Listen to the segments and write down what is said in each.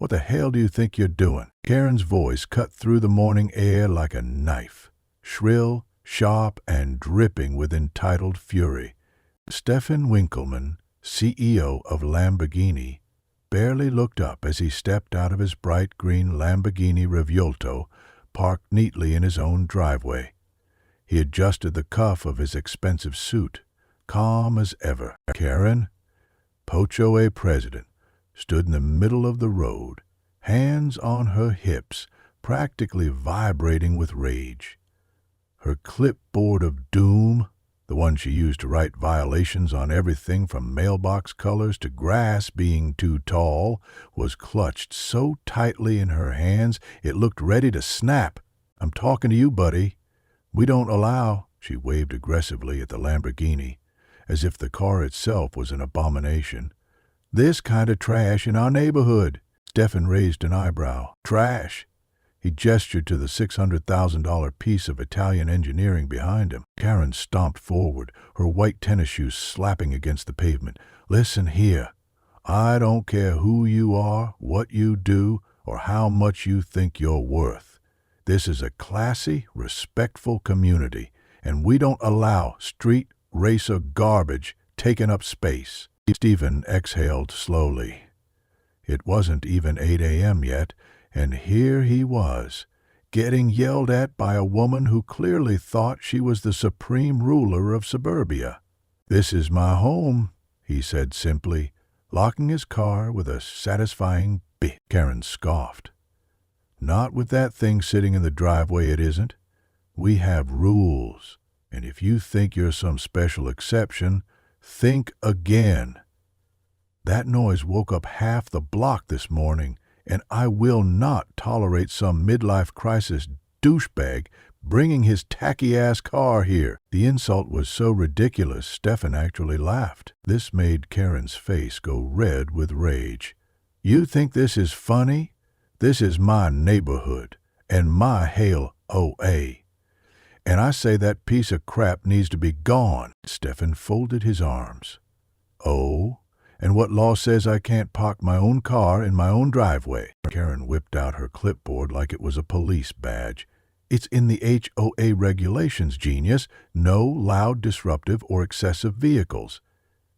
What the hell do you think you're doing?" Karen's voice cut through the morning air like a knife, shrill, sharp, and dripping with entitled fury. Stephan Winkelmann, CEO of Lamborghini, barely looked up as he stepped out of his bright green Lamborghini Revuelto, parked neatly in his own driveway. He adjusted the cuff of his expensive suit, calm as ever. Karen, HOA president, stood in the middle of the road, hands on her hips, practically vibrating with rage. Her clipboard of doom, the one she used to write violations on everything from mailbox colors to grass being too tall, was clutched so tightly in her hands it looked ready to snap. "I'm talking to you, buddy. We don't allow," she waved aggressively at the Lamborghini, as if the car itself was an abomination, "this kind of trash in our neighborhood." Stephan raised an eyebrow. "Trash?" He gestured to the $600,000 piece of Italian engineering behind him. Karen stomped forward, her white tennis shoes slapping against the pavement. "Listen here. I don't care who you are, what you do, or how much you think you're worth. This is a classy, respectful community, and we don't allow street racer garbage taking up space." Stephan exhaled slowly. It wasn't even 8 a.m. yet, and here he was, getting yelled at by a woman who clearly thought she was the supreme ruler of suburbia. "This is my home," he said simply, locking his car with a satisfying beep. Karen scoffed. "Not with that thing sitting in the driveway, it isn't. We have rules, and if you think you're some special exception, think again. That noise woke up half the block this morning, and I will not tolerate some midlife crisis douchebag bringing his tacky-ass car here." The insult was so ridiculous, Stephan actually laughed. This made Karen's face go red with rage. "You think this is funny? This is my neighborhood, and my HOA. And I say that piece of crap needs to be gone." Stephan folded his arms. "Oh? And what law says I can't park my own car in my own driveway?" Karen whipped out her clipboard like it was a police badge. "It's in the HOA regulations, genius. No loud, disruptive, or excessive vehicles.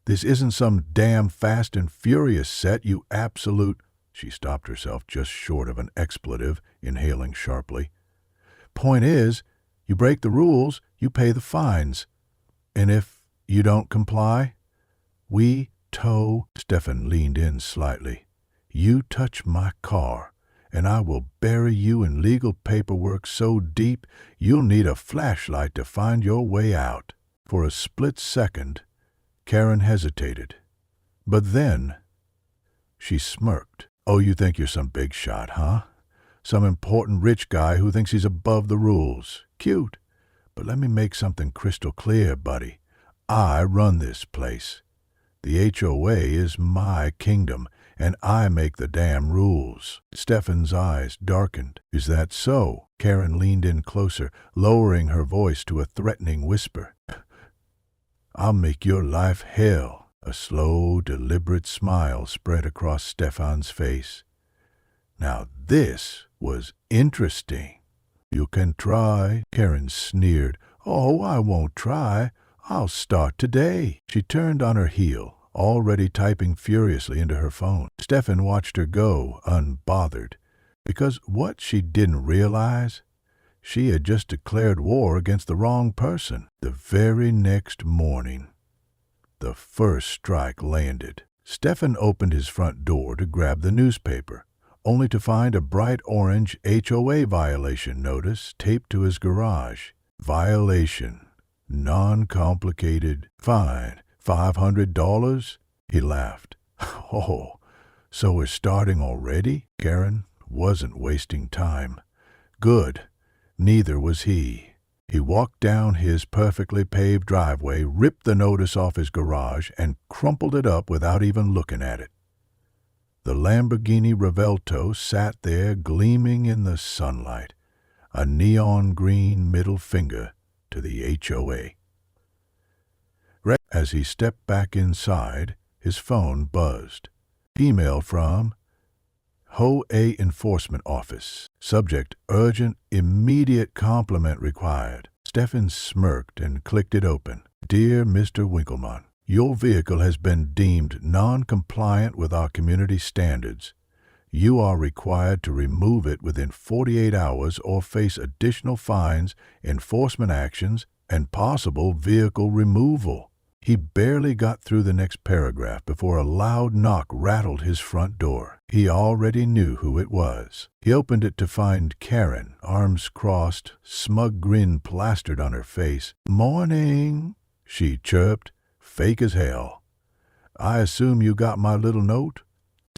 This isn't some damn Fast and Furious set, you absolute—" She stopped herself just short of an expletive, inhaling sharply. "Point is, you break the rules, you pay the fines. And if you don't comply, we tow—" Stephan leaned in slightly. "You touch my car, and I will bury you in legal paperwork so deep you'll need a flashlight to find your way out." For a split second, Karen hesitated. But then she smirked. "Oh, you think you're some big shot, huh? Some important rich guy who thinks he's above the rules. Cute. But let me make something crystal clear, buddy. I run this place. The HOA is my kingdom, and I make the damn rules." Stephan's eyes darkened. "Is that so?" Karen leaned in closer, lowering her voice to a threatening whisper. "I'll make your life hell." A slow, deliberate smile spread across Stephan's face. Now this was interesting. "You can try," Karen sneered. "Oh, I won't try. I'll start today." She turned on her heel, already typing furiously into her phone. Stephan watched her go, unbothered, because what she didn't realize, she had just declared war against the wrong person. The very next morning, the first strike landed. Stephan opened his front door to grab the newspaper, only to find a bright orange HOA violation notice taped to his garage. "Violation. Non-complicated. Fine. $500? He laughed. "Oh, so we're starting already?" Karen wasn't wasting time. Good. Neither was he. He walked down his perfectly paved driveway, ripped the notice off his garage, and crumpled it up without even looking at it. The Lamborghini Revuelto sat there gleaming in the sunlight, a neon green middle finger to the HOA. As he stepped back inside, his phone buzzed. Email from HOA Enforcement Office. Subject: urgent, immediate compliment required. Stephan smirked and clicked it open. Dear Mr. Winkelmann, your vehicle has been deemed non-compliant with our community standards. You are required to remove it within 48 hours or face additional fines, enforcement actions, and possible vehicle removal. He barely got through the next paragraph before a loud knock rattled his front door. He already knew who it was. He opened it to find Karen, arms crossed, smug grin plastered on her face. "Morning," she chirped, fake as hell. "I assume you got my little note?"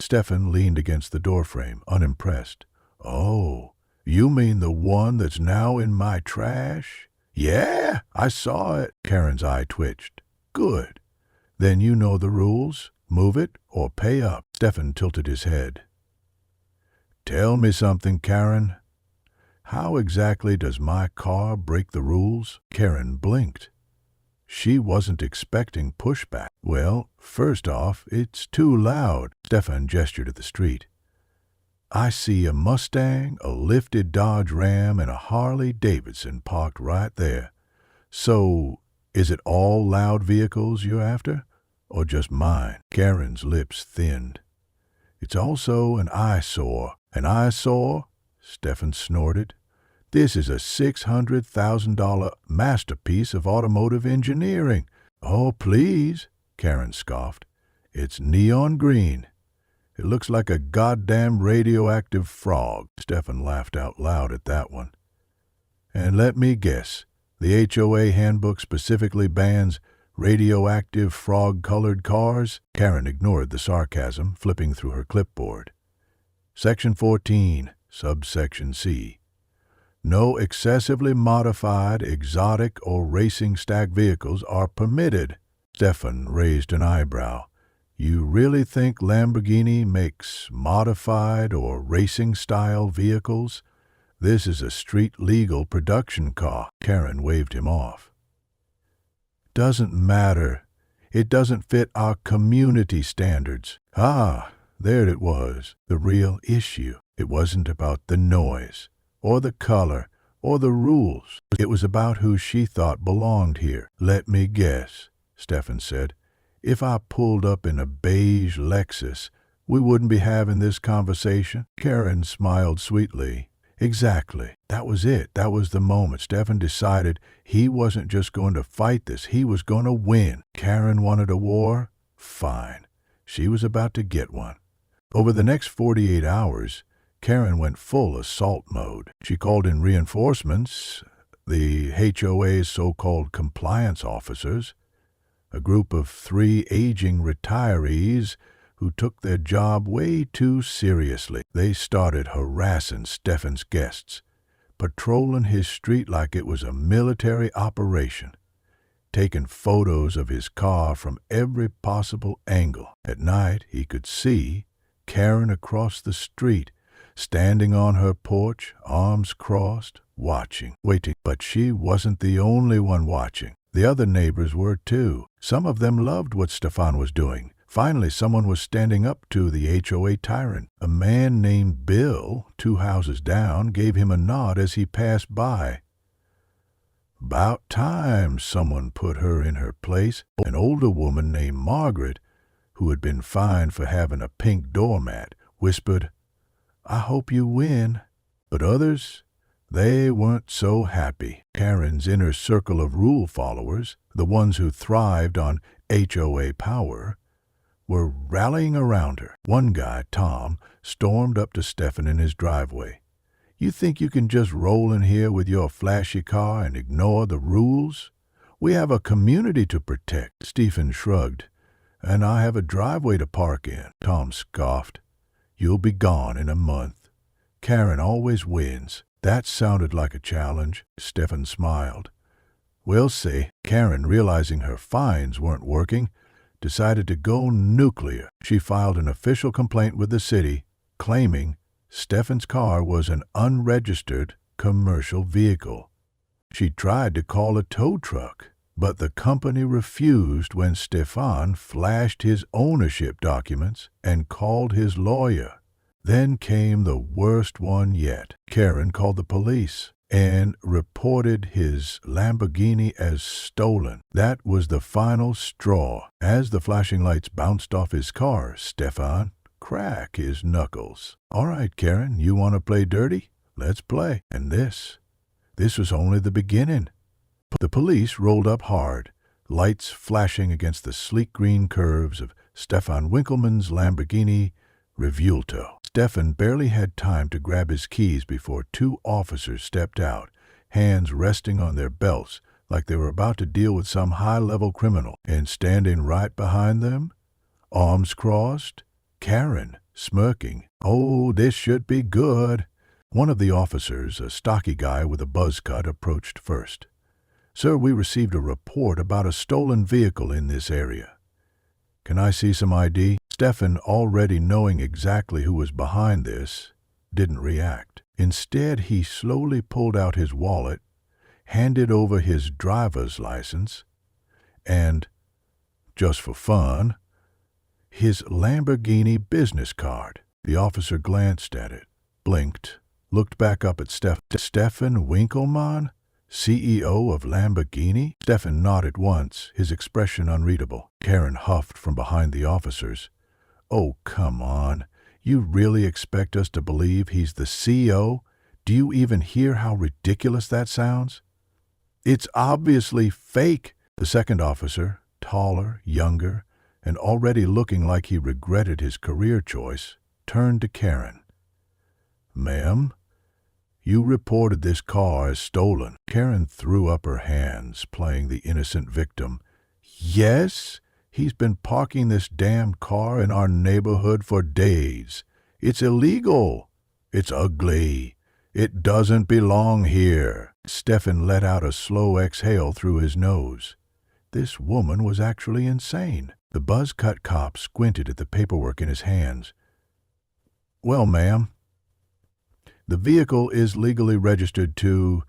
Stephan leaned against the doorframe, unimpressed. "Oh, you mean the one that's now in my trash?" "Yeah, I saw it." Karen's eye twitched. "Good. Then you know the rules. Move it or pay up." Stephan tilted his head. "Tell me something, Karen. How exactly does my car break the rules?" Karen blinked. She wasn't expecting pushback. "Well, first off, it's too loud." Stephan gestured at the street. "I see a Mustang, a lifted Dodge Ram, and a Harley Davidson parked right there. So, is it all loud vehicles you're after, or just mine?" Karen's lips thinned. "It's also an eyesore." "An eyesore?" Stephan snorted. "This is a $600,000 masterpiece of automotive engineering." "Oh, please," Karen scoffed. "It's neon green. It looks like a goddamn radioactive frog." Stephan laughed out loud at that one. "And let me guess, the HOA handbook specifically bans radioactive frog-colored cars?" Karen ignored the sarcasm, flipping through her clipboard. "Section 14, subsection C. No excessively modified, exotic, or racing stack vehicles are permitted." Stephan raised an eyebrow. "You really think Lamborghini makes modified or racing-style vehicles? This is a street-legal production car." Karen waved him off. "Doesn't matter. It doesn't fit our community standards." Ah, there it was, the real issue. It wasn't about the noise, or the color, or the rules. It was about who she thought belonged here. "Let me guess," Stephan said. "If I pulled up in a beige Lexus, we wouldn't be having this conversation?" Karen smiled sweetly. Exactly. That was it. That was the moment. Stephan decided he wasn't just going to fight this. He was going to win. Karen wanted a war? Fine. She was about to get one. Over the next 48 hours, Karen went full assault mode. She called in reinforcements, the HOA's so-called compliance officers, a group of 3 aging retirees who took their job way too seriously. They started harassing Stephan's guests, patrolling his street like it was a military operation, taking photos of his car from every possible angle. At night, he could see Karen across the street, standing on her porch, arms crossed, watching, waiting. But she wasn't the only one watching. The other neighbors were too. Some of them loved what Stephan was doing. Finally, someone was standing up to the HOA tyrant. A man named Bill, 2 houses down, gave him a nod as he passed by. "'Bout time someone put her in her place." An older woman named Margaret, who had been fined for having a pink doormat, whispered, "I hope you win." But others, they weren't so happy. Karen's inner circle of rule followers, the ones who thrived on HOA power, were rallying around her. One guy, Tom, stormed up to Stephan in his driveway. "You think you can just roll in here with your flashy car and ignore the rules? We have a community to protect." Stephan shrugged. "And I have a driveway to park in." Tom scoffed. "You'll be gone in a month. Karen always wins." That sounded like a challenge. Stephan smiled. "We'll see." Karen, realizing her fines weren't working, decided to go nuclear. She filed an official complaint with the city, claiming Stephan's car was an unregistered commercial vehicle. She tried to call a tow truck, but the company refused when Stephan flashed his ownership documents and called his lawyer. Then came the worst one yet. Karen called the police and reported his Lamborghini as stolen. That was the final straw. As the flashing lights bounced off his car, Stephan cracked his knuckles. "All right, Karen, you want to play dirty? Let's play." And this was only the beginning. The police rolled up hard, lights flashing against the sleek green curves of Stephan Winkelmann's Lamborghini Revuelto. Stephan barely had time to grab his keys before two officers stepped out, hands resting on their belts like they were about to deal with some high-level criminal. And standing right behind them, arms crossed, Karen, smirking. "Oh, this should be good." One of the officers, a stocky guy with a buzz cut, approached first. "Sir, we received a report about a stolen vehicle in this area. Can I see some ID?" Stephan, already knowing exactly who was behind this, didn't react. Instead, he slowly pulled out his wallet, handed over his driver's license, and, just for fun, his Lamborghini business card. The officer glanced at it, blinked, looked back up at Stephan Winkelmann, CEO of Lamborghini? Stephan nodded once, his expression unreadable. Karen huffed from behind the officers. "Oh, come on. You really expect us to believe he's the CEO? Do you even hear how ridiculous that sounds? It's obviously fake." The second officer, taller, younger, and already looking like he regretted his career choice, turned to Karen. "Ma'am, you reported this car as stolen." Karen threw up her hands, playing the innocent victim. "Yes? He's been parking this damn car in our neighborhood for days. It's illegal. It's ugly. It doesn't belong here." Stephan let out a slow exhale through his nose. This woman was actually insane. The buzz-cut cop squinted at the paperwork in his hands. "Well, ma'am, the vehicle is legally registered to..."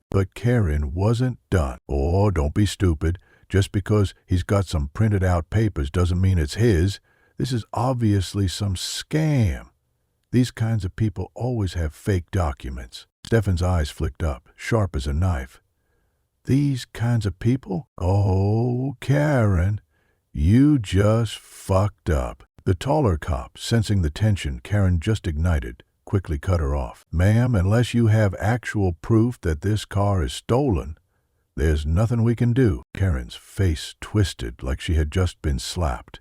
But Karen wasn't done. "Oh, don't be stupid. Just because he's got some printed-out papers doesn't mean it's his. This is obviously some scam. These kinds of people always have fake documents." Stephan's eyes flicked up, sharp as a knife. "These kinds of people? Oh, Karen, you just fucked up." The taller cop, sensing the tension Karen just ignited, quickly cut her off. "Ma'am, unless you have actual proof that this car is stolen, there's nothing we can do." Karen's face twisted like she had just been slapped.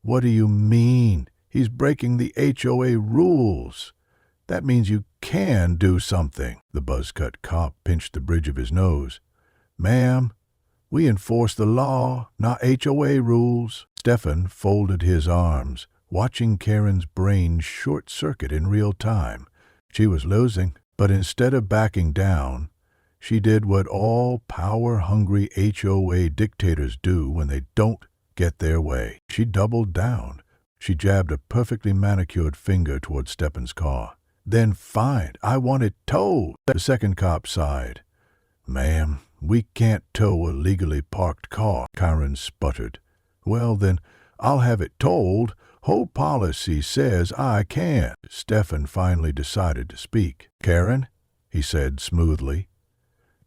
"What do you mean? He's breaking the HOA rules. That means you can do something." The buzz-cut cop pinched the bridge of his nose. "Ma'am, we enforce the law, not HOA rules." Stephan folded his arms, watching Karen's brain short-circuit in real time. She was losing, but instead of backing down, she did what all power-hungry HOA dictators do when they don't get their way. She doubled down. She jabbed a perfectly manicured finger toward Stephan's car. "Then fine, I want it towed." The second cop sighed. "Ma'am, we can't tow a legally parked car," Karen sputtered. "Well, then, I'll have it towed. Whole policy says I can." Stephan finally decided to speak. "Karen," he said smoothly,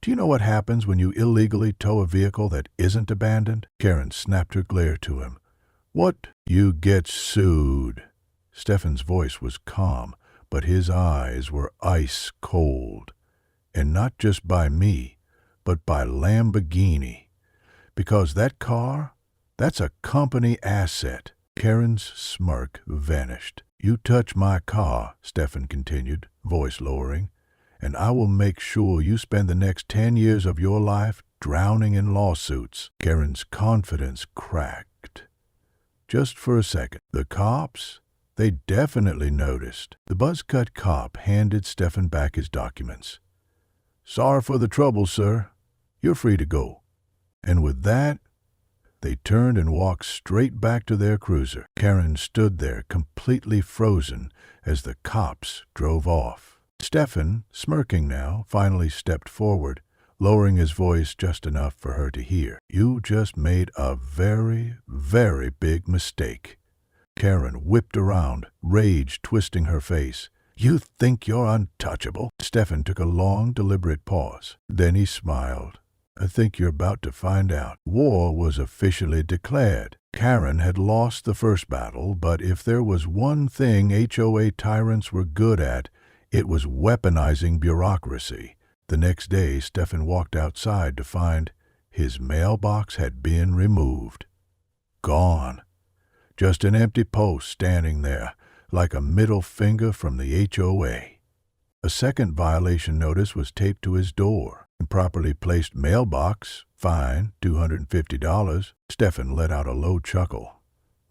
"do you know what happens when you illegally tow a vehicle that isn't abandoned?" Karen snapped her glare to him. "What?" "You get sued." Stephan's voice was calm, but his eyes were ice cold. "And not just by me, but by Lamborghini. Because that car, that's a company asset." Karen's smirk vanished. "You touch my car," Stephan continued, voice lowering, "and I will make sure you spend the next 10 years of your life drowning in lawsuits." Karen's confidence cracked. Just for a second. The cops? They definitely noticed. The buzz-cut cop handed Stephan back his documents. "Sorry for the trouble, sir. You're free to go." And with that, they turned and walked straight back to their cruiser. Karen stood there completely frozen as the cops drove off. Stephan, smirking now, finally stepped forward, lowering his voice just enough for her to hear. "You just made a very, very big mistake. Karen whipped around, rage twisting her face. "You think you're untouchable?" Stephan took a long, deliberate pause. Then he smiled. "I think you're about to find out." War was officially declared. Karen had lost the first battle, but if there was one thing HOA tyrants were good at, it was weaponizing bureaucracy. The next day, Stephan walked outside to find his mailbox had been removed. Gone. Just an empty post standing there, like a middle finger from the HOA. A second violation notice was taped to his door. Improperly placed mailbox, fine, $250. Stephan let out a low chuckle.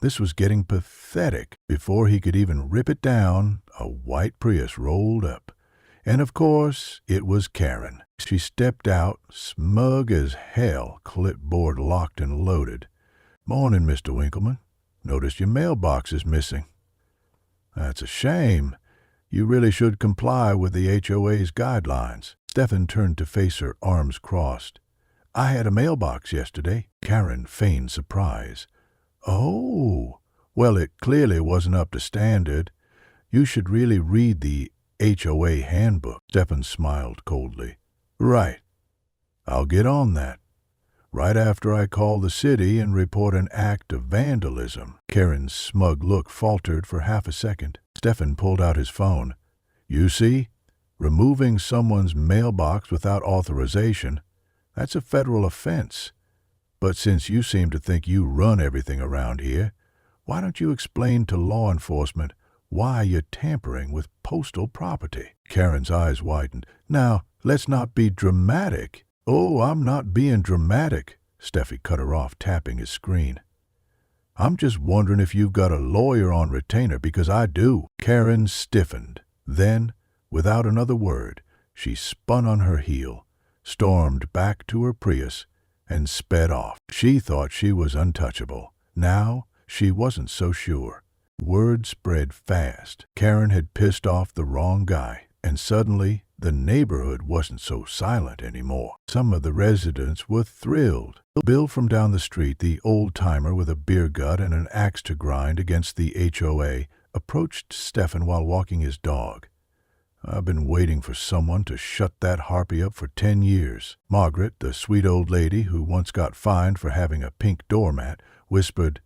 This was getting pathetic. Before he could even rip it down, a white Prius rolled up. And of course, it was Karen. She stepped out, smug as hell, clipboard locked and loaded. "Morning, Mr. Winkelmann. Noticed your mailbox is missing." "That's a shame. You really should comply with the HOA's guidelines." Stephan turned to face her, arms crossed. "I had a mailbox yesterday." Karen feigned surprise. "Oh, well, it clearly wasn't up to standard. You should really read the HOA handbook." Stephan smiled coldly. "Right. I'll get on that. Right after I call the city and report an act of vandalism." Karen's smug look faltered for half a second. Stephan pulled out his phone. "You see? Removing someone's mailbox without authorization, that's a federal offense. But since you seem to think you run everything around here, why don't you explain to law enforcement why you're tampering with postal property?" Karen's eyes widened. "Now, let's not be dramatic." "Oh, I'm not being dramatic," Steffi cut her off, tapping his screen. "I'm just wondering if you've got a lawyer on retainer, because I do." Karen stiffened. Then, without another word, she spun on her heel, stormed back to her Prius, and sped off. She thought she was untouchable. Now, she wasn't so sure. Word spread fast. Karen had pissed off the wrong guy, and suddenly the neighborhood wasn't so silent anymore. Some of the residents were thrilled. Bill from down the street, the old-timer with a beer gut and an axe to grind against the HOA, approached Stephan while walking his dog. "I've been waiting for someone to shut that harpy up for 10 years. Margaret, the sweet old lady who once got fined for having a pink doormat, whispered,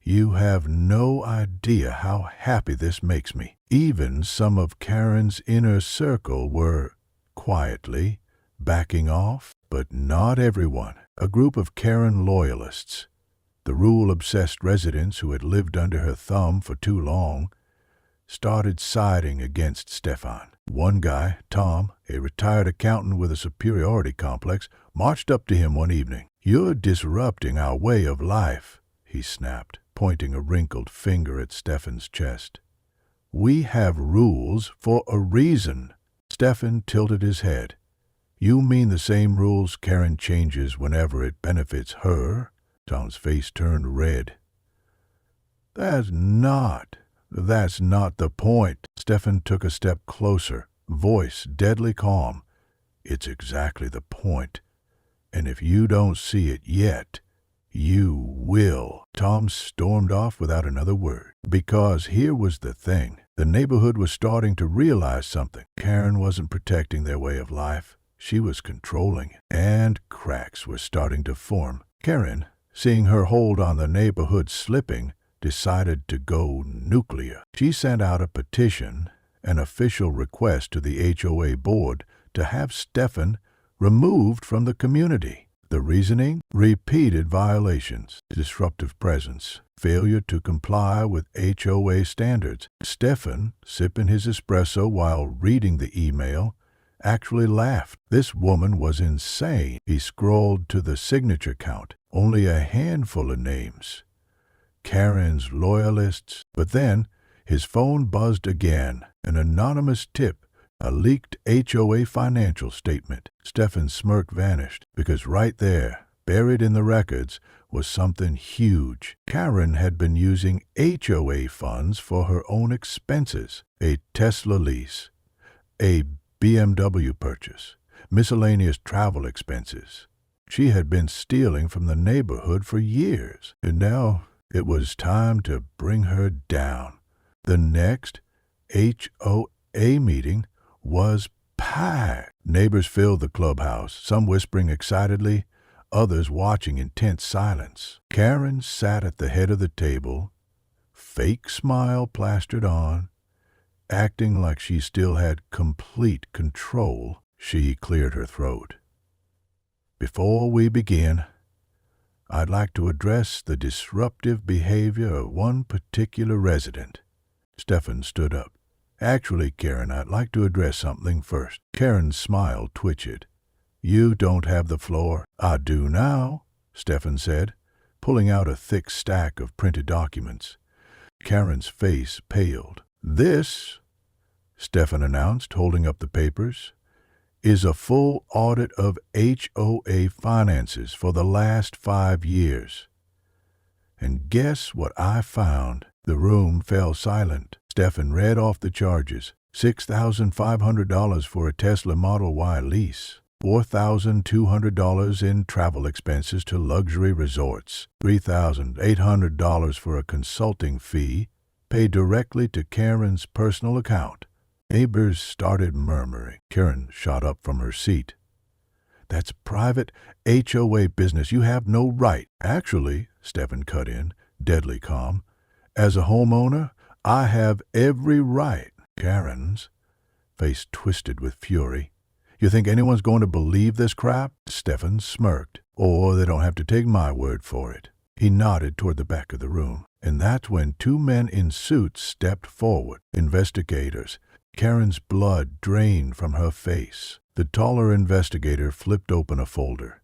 "You have no idea how happy this makes me." Even some of Karen's inner circle were, quietly, backing off, but not everyone. A group of Karen loyalists, the rule-obsessed residents who had lived under her thumb for too long, started siding against Stephan. One guy, Tom, a retired accountant with a superiority complex, marched up to him one evening. "You're disrupting our way of life," he snapped, pointing a wrinkled finger at Stephan's chest. "We have rules for a reason." Stephan tilted his head. "You mean the same rules Karen changes whenever it benefits her?" Tom's face turned red. That's not the point." Stephan took a step closer, voice deadly calm. "It's exactly the point. And if you don't see it yet, you will." Tom stormed off without another word. Because here was the thing. The neighborhood was starting to realize something. Karen wasn't protecting their way of life. She was controlling it. And cracks were starting to form. Karen, seeing her hold on the neighborhood slipping, decided to go nuclear. She sent out a petition, an official request to the HOA board to have Stephan removed from the community. The reasoning? Repeated violations, disruptive presence, failure to comply with HOA standards. Stephan, sipping his espresso while reading the email, actually laughed. This woman was insane. He scrolled to the signature count. Only a handful of names. Karen's loyalists. But then his phone buzzed again. An anonymous tip. A leaked HOA financial statement. Stephan's smirk vanished, because right there, buried in the records, was something huge. Karen had been using HOA funds for her own expenses. A Tesla lease, a BMW purchase, miscellaneous travel expenses. She had been stealing from the neighborhood for years, and now It was time to bring her down. The next HOA meeting was packed. Neighbors filled the clubhouse, some whispering excitedly, others watching in tense silence. Karen sat at the head of the table, fake smile plastered on, acting like she still had complete control. She cleared her throat. Before we begin, I'd like to address the disruptive behavior of one particular resident. Stephan stood up. Actually, Karen, I'd like to address something first. Karen's smile twitched. You don't have the floor. I do now, Stephan said, pulling out a thick stack of printed documents. Karen's face paled. This, Stephan announced, holding up the papers, is a full audit of HOA finances for the last 5 years. And guess what I found? The room fell silent. Stephan read off the charges. $6,500 for a Tesla Model Y lease. $4,200 in travel expenses to luxury resorts. $3,800 for a consulting fee paid directly to Karen's personal account. Neighbors started murmuring. Karen shot up from her seat. That's private HOA business. You have no right. Actually, Stephan cut in, deadly calm, as a homeowner, I have every right. Karen's face twisted with fury. You think anyone's going to believe this crap? Stephan smirked. Or they don't have to take my word for it. He nodded toward the back of the room. And that's when 2 men in suits stepped forward. Investigators. Karen's blood drained from her face. The taller investigator flipped open a folder.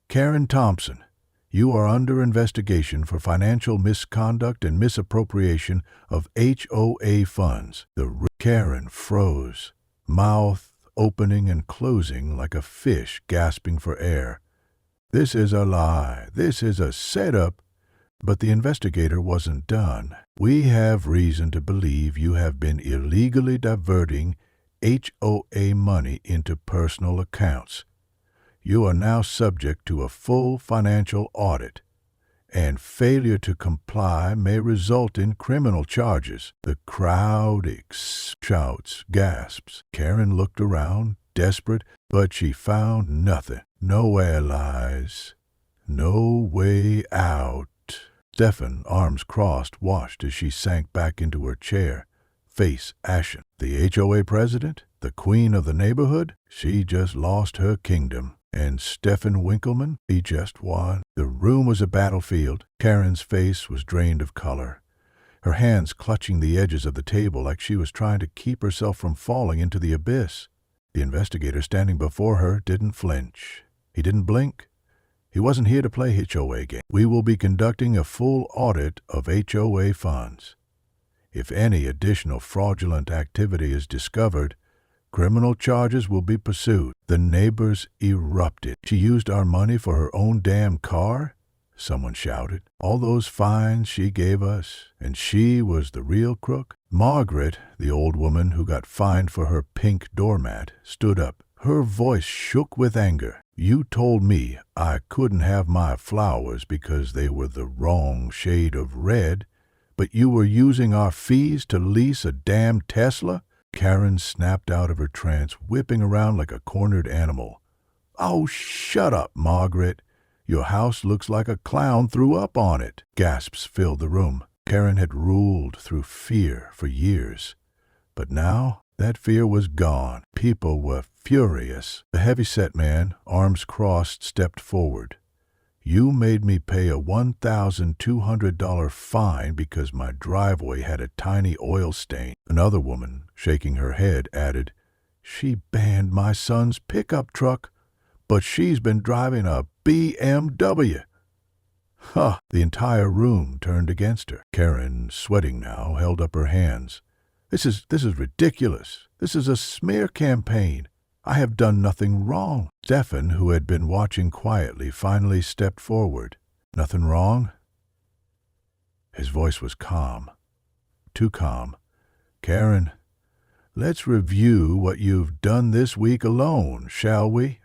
Karen Thompson, you are under investigation for financial misconduct and misappropriation of HOA funds. Karen froze, mouth opening and closing like a fish gasping for air. This is a lie. This is a setup. But the investigator wasn't done. We have reason to believe you have been illegally diverting HOA money into personal accounts. You are now subject to a full financial audit, and failure to comply may result in criminal charges. The crowd shouts, gasps. Karen looked around, desperate, but she found nothing. No allies. No way out. Stephan, arms crossed, watched as she sank back into her chair, face ashen. The HOA president? The queen of the neighborhood? She just lost her kingdom. And Stephan Winkelmann? He just won. The room was a battlefield. Karen's face was drained of color, her hands clutching the edges of the table like she was trying to keep herself from falling into the abyss. The investigator standing before her didn't flinch. He didn't blink. He wasn't here to play HOA game. We will be conducting a full audit of HOA funds. If any additional fraudulent activity is discovered, criminal charges will be pursued. The neighbors erupted. She used our money for her own damn car? Someone shouted. All those fines she gave us, and she was the real crook? Margaret, the old woman who got fined for her pink doormat, stood up. Her voice shook with anger. You told me I couldn't have my flowers because they were the wrong shade of red, but you were using our fees to lease a damn Tesla? Karen snapped out of her trance, whipping around like a cornered animal. Oh, shut up, Margaret. Your house looks like a clown threw up on it. Gasps filled the room. Karen had ruled through fear for years, but now that fear was gone. People were furious. The heavy-set man, arms crossed, stepped forward. You made me pay a $1,200 fine because my driveway had a tiny oil stain. Another woman, shaking her head, added, She banned my son's pickup truck, but she's been driving a BMW. Huh! The entire room turned against her. Karen, sweating now, held up her hands. This is ridiculous. This is a smear campaign. I have done nothing wrong. Stephan, who had been watching quietly, finally stepped forward. Nothing wrong? His voice was calm. Too calm. Karen, let's review what you've done this week alone, shall we?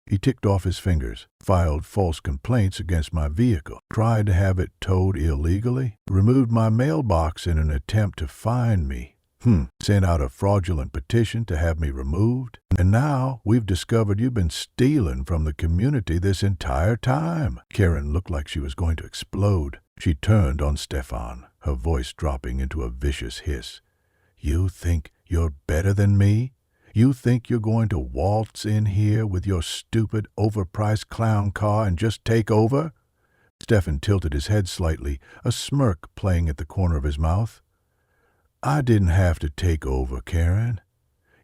He ticked off his fingers, filed false complaints against my vehicle, tried to have it towed illegally, removed my mailbox in an attempt to find me, sent out a fraudulent petition to have me removed, and now we've discovered you've been stealing from the community this entire time." Karen looked like she was going to explode. She turned on Stephan, her voice dropping into a vicious hiss. "You think you're better than me? You think you're going to waltz in here with your stupid, overpriced clown car and just take over?" Stephan tilted his head slightly, a smirk playing at the corner of his mouth. "I didn't have to take over, Karen.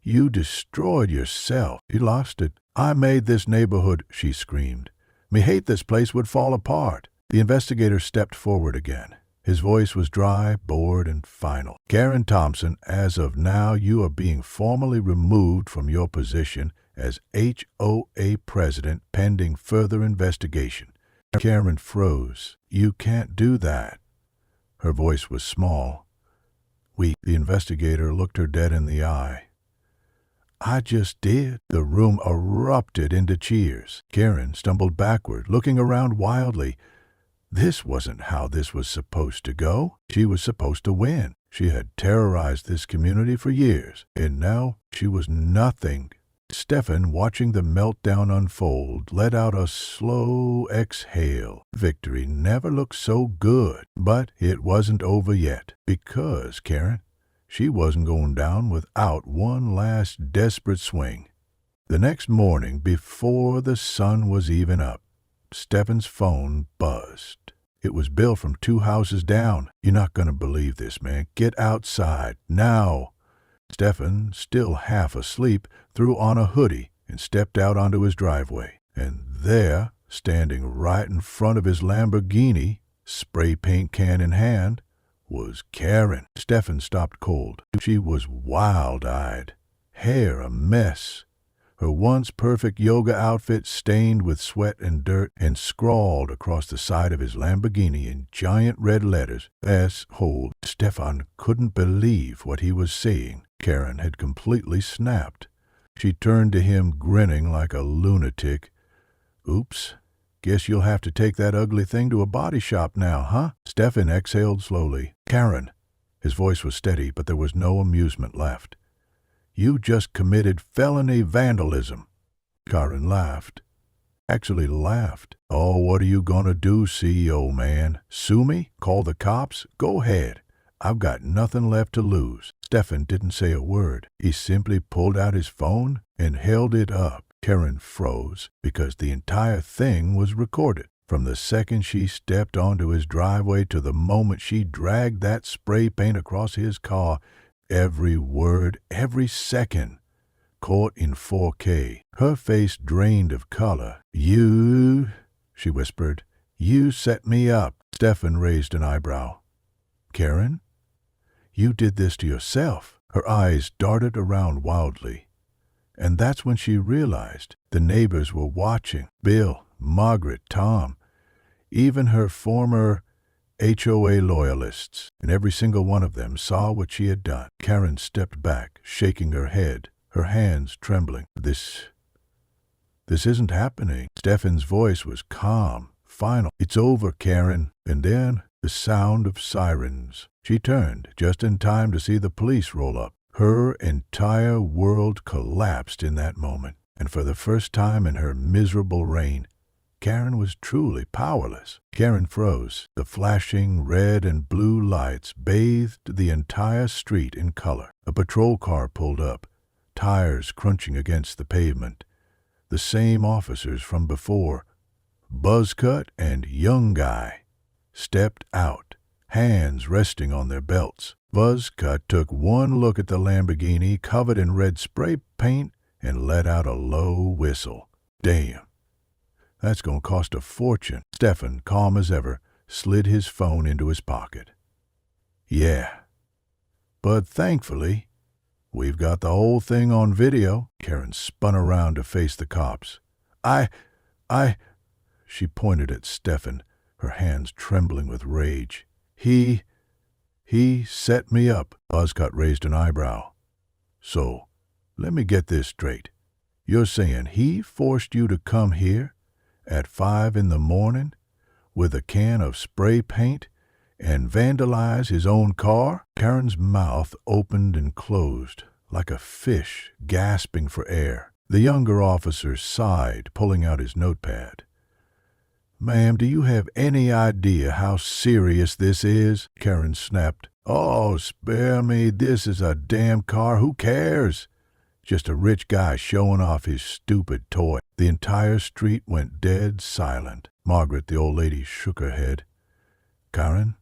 You destroyed yourself. You lost it. I made this neighborhood," she screamed. "Me hate this place would fall apart." The investigator stepped forward again. His voice was dry, bored, and final. "Karen Thompson, as of now, you are being formally removed from your position as HOA president pending further investigation." Karen froze. "You can't do that." Her voice was small. The investigator looked her dead in the eye. "I just did." The room erupted into cheers. Karen stumbled backward, looking around wildly. This wasn't how this was supposed to go. She was supposed to win. She had terrorized this community for years, and now she was nothing. Stephan, watching the meltdown unfold, let out a slow exhale. Victory never looked so good, but it wasn't over yet. Because, Karen, she wasn't going down without one last desperate swing. The next morning, before the sun was even up, Stephan's phone buzzed. It was Bill from 2 houses down. "You're not going to believe this, man. Get outside, now." Stephan, still half asleep, threw on a hoodie and stepped out onto his driveway. And there, standing right in front of his Lamborghini, spray paint can in hand, was Karen. Stephan stopped cold. She was wild-eyed, hair a mess, her once perfect yoga outfit stained with sweat and dirt, and scrawled across the side of his Lamborghini in giant red letters, "S-hole." Stephan couldn't believe what he was seeing. Karen had completely snapped. She turned to him, grinning like a lunatic. "Oops. Guess you'll have to take that ugly thing to a body shop now, huh?" Stephan exhaled slowly. "Karen." His voice was steady, but there was no amusement left. "You just committed felony vandalism." Karen laughed. Actually laughed. "Oh, what are you gonna do, CEO man? Sue me? Call the cops? Go ahead. I've got nothing left to lose." Stephan didn't say a word. He simply pulled out his phone and held it up. Karen froze because the entire thing was recorded. From the second she stepped onto his driveway to the moment she dragged that spray paint across his car, every word, every second, caught in 4K. Her face drained of color. "You," she whispered, "you set me up." Stephan raised an eyebrow. "Karen? You did this to yourself." Her eyes darted around wildly. And that's when she realized the neighbors were watching. Bill, Margaret, Tom, even her former HOA loyalists, and every single one of them saw what she had done. Karen stepped back, shaking her head, her hands trembling. This isn't happening." Stephan's voice was calm, final. "It's over, Karen." And then the sound of sirens. She turned just in time to see the police roll up. Her entire world collapsed in that moment, and for the first time in her miserable reign, Karen was truly powerless. Karen froze. The flashing red and blue lights bathed the entire street in color. A patrol car pulled up, tires crunching against the pavement. The same officers from before, Buzzcut and Young Guy, stepped out, hands resting on their belts. Buzzcut took one look at the Lamborghini covered in red spray paint and let out a low whistle. "Damn. That's going to cost a fortune." Stephan, calm as ever, slid his phone into his pocket. "Yeah. But thankfully, we've got the whole thing on video." Karen spun around to face the cops. I... She pointed at Stephan, her hands trembling with rage. He set me up." Buzzcut raised an eyebrow. "So, let me get this straight. You're saying he forced you to come here at 5 in the morning with a can of spray paint and vandalize his own car? Karen's mouth opened and closed like a fish gasping for air. The younger officer sighed, pulling out his notepad. "Ma'am, do you have any idea how serious this is?" Karen snapped. "Oh, spare me. This is a damn car. Who cares? Just a rich guy showing off his stupid toy." The entire street went dead silent. Margaret, the old lady, shook her head. "Karen,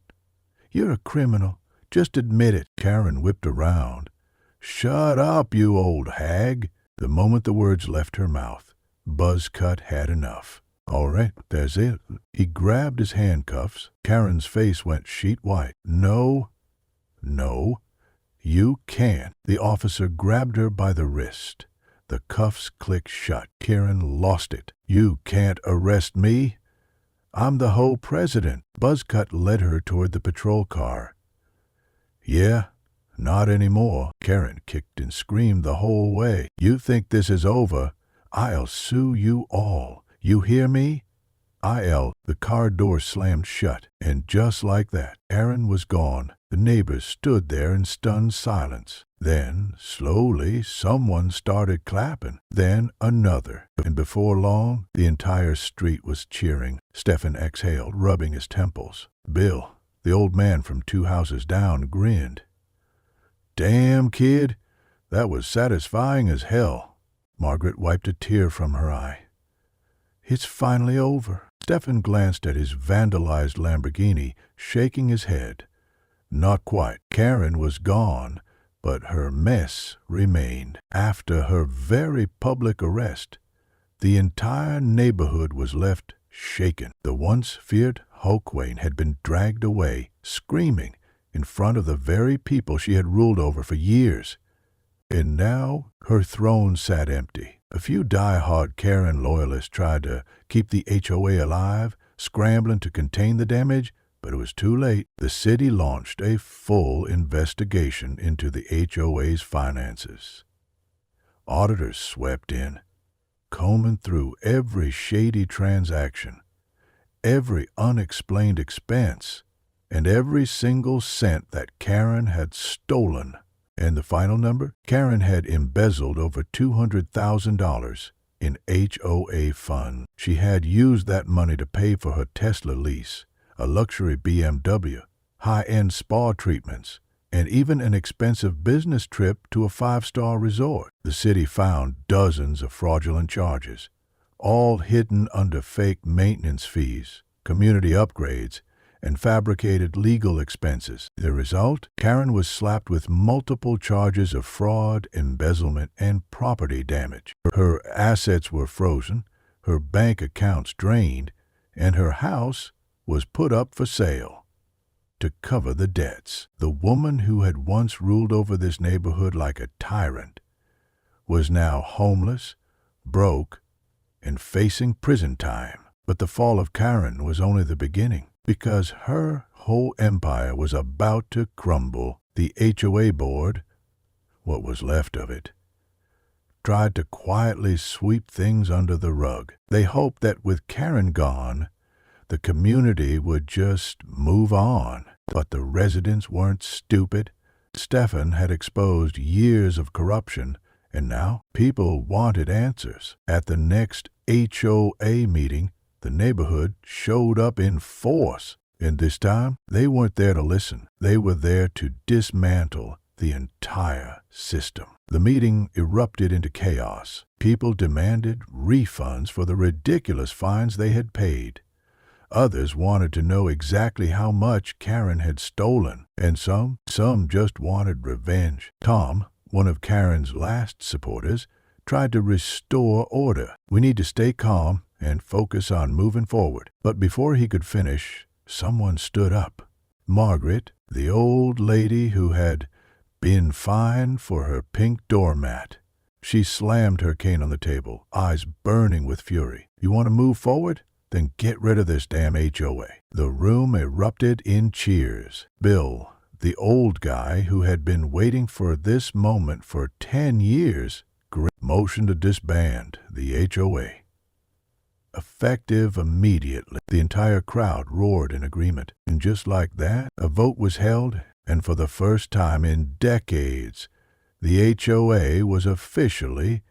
you're a criminal. Just admit it." Karen whipped around. "Shut up, you old hag." The moment the words left her mouth, Buzzcut had enough. "All right, that's it." He grabbed his handcuffs. Karen's face went sheet white. No, you can't." The officer grabbed her by the wrist. The cuffs clicked shut. Karen lost it. "You can't arrest me. I'm the HOA president." Buzzcut led her toward the patrol car. "Yeah, not anymore." Karen kicked and screamed the whole way. "You think this is over? I'll sue you all. You hear me? The car door slammed shut, and just like that, Karen was gone. The neighbors stood there in stunned silence. Then, slowly, someone started clapping. Then another. And before long, the entire street was cheering. Stephan exhaled, rubbing his temples. Bill, the old man from 2 houses down, grinned. "Damn, kid, that was satisfying as hell." Margaret wiped a tear from her eye. "It's finally over." Stephan glanced at his vandalized Lamborghini, shaking his head. Not quite. Karen was gone, but her mess remained. After her very public arrest, the entire neighborhood was left shaken. The once feared Hoquane had been dragged away, screaming, in front of the very people she had ruled over for years. And now her throne sat empty. A few die-hard Karen loyalists tried to keep the HOA alive, scrambling to contain the damage, but it was too late. The city launched a full investigation into the HOA's finances. Auditors swept in, combing through every shady transaction, every unexplained expense, and every single cent that Karen had stolen. And the final number? Karen had embezzled over $200,000 in HOA funds. She had used that money to pay for her Tesla lease, a luxury BMW, high-end spa treatments, and even an expensive business trip to a 5-star resort. The city found dozens of fraudulent charges, all hidden under fake maintenance fees, community upgrades, and fabricated legal expenses. The result? Karen was slapped with multiple charges of fraud, embezzlement, and property damage. Her assets were frozen, her bank accounts drained, and her house was put up for sale to cover the debts. The woman who had once ruled over this neighborhood like a tyrant was now homeless, broke, and facing prison time. But the fall of Karen was only the beginning, because her whole empire was about to crumble. The HOA board, what was left of it, tried to quietly sweep things under the rug. They hoped that with Karen gone, the community would just move on. But the residents weren't stupid. Stephan had exposed years of corruption, and now people wanted answers. At the next HOA meeting, the neighborhood showed up in force, and this time they weren't there to listen. They were there to dismantle the entire system. The meeting erupted into chaos. People demanded refunds for the ridiculous fines they had paid. Others wanted to know exactly how much Karen had stolen, and some just wanted revenge. Tom, one of Karen's last supporters, tried to restore order. "We need to stay calm and focus on moving forward." But before he could finish, someone stood up. Margaret, the old lady who had been fined for her pink doormat. She slammed her cane on the table, eyes burning with fury. "You want to move forward? Then get rid of this damn HOA." The room erupted in cheers. Bill, the old guy who had been waiting for this moment for 10 years, motion to disband the HOA. Effective immediately, the entire crowd roared in agreement. And just like that, a vote was held, and for the first time in decades, the HOA was officially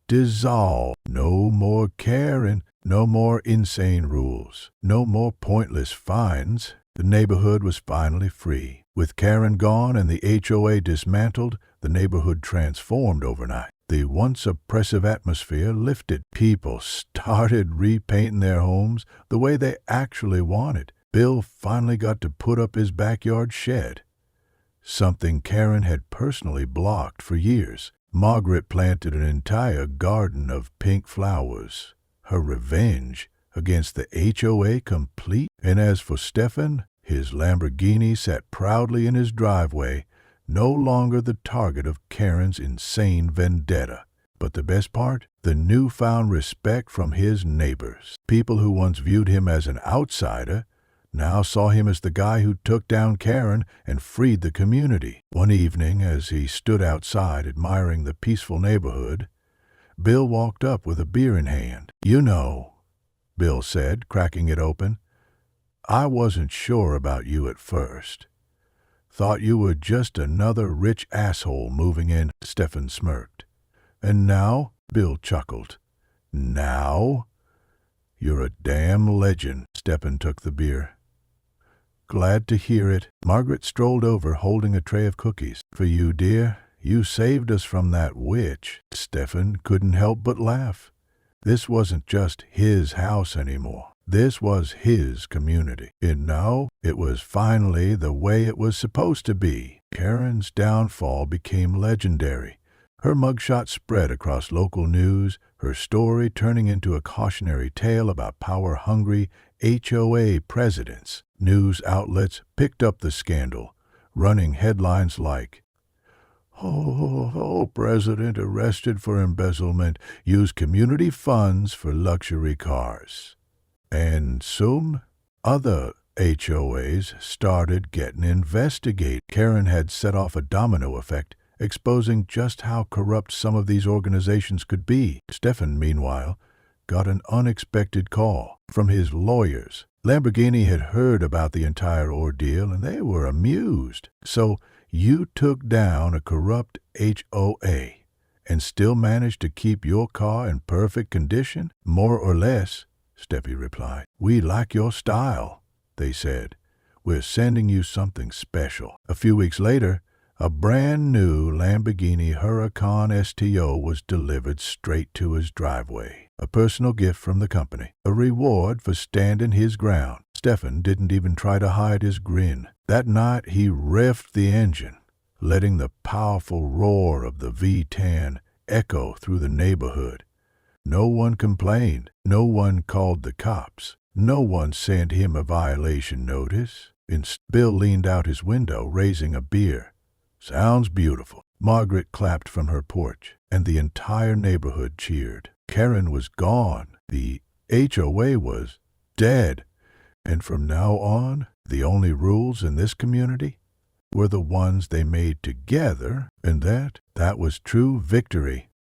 dissolved. No more Karen, no more insane rules, no more pointless fines. The neighborhood was finally free. With Karen gone and the HOA dismantled, the neighborhood transformed overnight. The once oppressive atmosphere lifted. People started repainting their homes the way they actually wanted. Bill finally got to put up his backyard shed, something Karen had personally blocked for years. Margaret planted an entire garden of pink flowers, her revenge against the HOA complete. And as for Stephan, his Lamborghini sat proudly in his driveway, no longer the target of Karen's insane vendetta. But the best part? The newfound respect from his neighbors. People who once viewed him as an outsider now saw him as the guy who took down Karen and freed the community. One evening, as he stood outside admiring the peaceful neighborhood, Bill walked up with a beer in hand. "You know," Bill said, cracking it open, "I wasn't sure about you at first. Thought you were just another rich asshole moving in." Stephan smirked. "And now," Bill chuckled, "now you're a damn legend." Stephan took the beer. "Glad to hear it." Margaret strolled over holding a tray of cookies. "For you, dear. You saved us from that witch." Stephan couldn't help but laugh. This wasn't just his house anymore. This was his community. And now it was finally the way it was supposed to be. Karen's downfall became legendary. Her mugshot spread across local news, her story turning into a cautionary tale about power-hungry HOA presidents. News outlets picked up the scandal, running headlines like, "Oh, president arrested for embezzlement, used community funds for luxury cars." And soon, other HOAs started getting investigated. Karen had set off a domino effect, exposing just how corrupt some of these organizations could be. Stephan, meanwhile, got an unexpected call from his lawyers. Lamborghini had heard about the entire ordeal, and they were amused. "So you took down a corrupt HOA and still managed to keep your car in perfect condition?" "More or less," Steffi replied. "We like your style," they said. "We're sending you something special." A few weeks later, a brand new Lamborghini Huracan STO was delivered straight to his driveway. A personal gift from the company, a reward for standing his ground. Stephan didn't even try to hide his grin. That night he revved the engine, letting the powerful roar of the V10 echo through the neighborhood. No one complained. No one called the cops. No one sent him a violation notice. Bill leaned out his window, raising a beer. "Sounds beautiful." Margaret clapped from her porch, and the entire neighborhood cheered. Karen was gone. The HOA was dead. And from now on, the only rules in this community were the ones they made together, and that was true victory.